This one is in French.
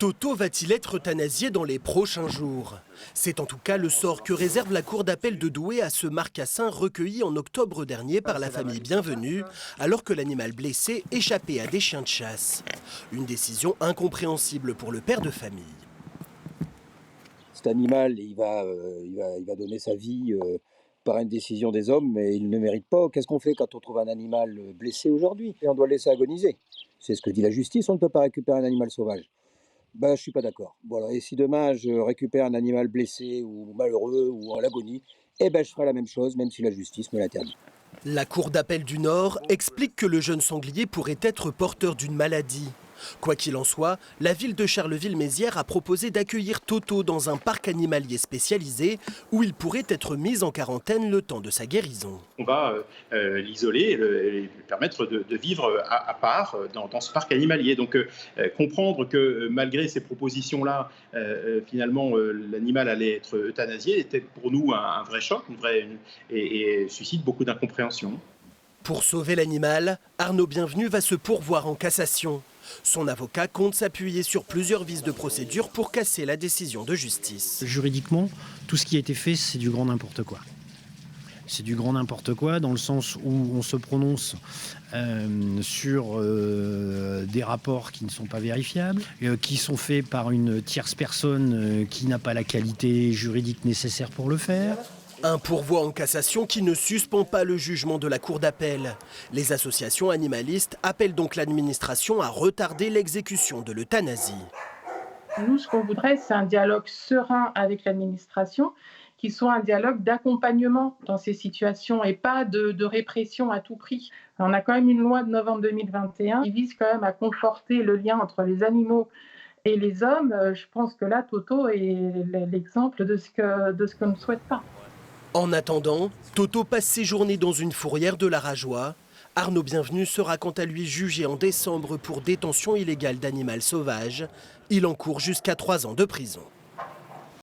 Toto va-t-il être euthanasié dans les prochains jours? C'est en tout cas le sort que réserve la cour d'appel de Douai à ce marcassin recueilli en octobre dernier par la famille Bienvenue, alors que l'animal blessé échappait à des chiens de chasse. Une décision incompréhensible pour le père de famille. Cet animal, il va donner sa vie par une décision des hommes, mais il ne mérite pas. Qu'est-ce qu'on fait quand on trouve un animal blessé aujourd'hui? Et on doit le laisser agoniser. C'est ce que dit la justice, on ne peut pas récupérer un animal sauvage. Ben, je ne suis pas d'accord. Voilà. Et si demain je récupère un animal blessé ou malheureux ou en agonie, eh ben, je ferai la même chose, même si la justice me l'interdit. La cour d'appel du Nord explique que le jeune sanglier pourrait être porteur d'une maladie. Quoi qu'il en soit, la ville de Charleville-Mézières a proposé d'accueillir Toto dans un parc animalier spécialisé où il pourrait être mis en quarantaine le temps de sa guérison. On va l'isoler et lui permettre de vivre à part dans ce parc animalier. Donc comprendre que malgré ces propositions-là, finalement l'animal allait être euthanasié était pour nous un vrai choc, et suscite beaucoup d'incompréhension. Pour sauver l'animal, Arnaud Bienvenu va se pourvoir en cassation. Son avocat compte s'appuyer sur plusieurs vices de procédure pour casser la décision de justice. Juridiquement, tout ce qui a été fait, c'est du grand n'importe quoi. C'est du grand n'importe quoi dans le sens où on se prononce sur des rapports qui ne sont pas vérifiables, qui sont faits par une tierce personne qui n'a pas la qualité juridique nécessaire pour le faire. Un pourvoi en cassation qui ne suspend pas le jugement de la cour d'appel. Les associations animalistes appellent donc l'administration à retarder l'exécution de l'euthanasie. Nous, ce qu'on voudrait, c'est un dialogue serein avec l'administration, qui soit un dialogue d'accompagnement dans ces situations et pas de répression à tout prix. On a quand même une loi de novembre 2021 qui vise quand même à conforter le lien entre les animaux et les hommes. Je pense que là, Toto est l'exemple de ce qu'on ne souhaite pas. En attendant, Toto passe ses journées dans une fourrière de la Rajoie. Arnaud Bienvenu sera quant à lui jugé en décembre pour détention illégale d'animal sauvage. Il encourt jusqu'à 3 ans de prison.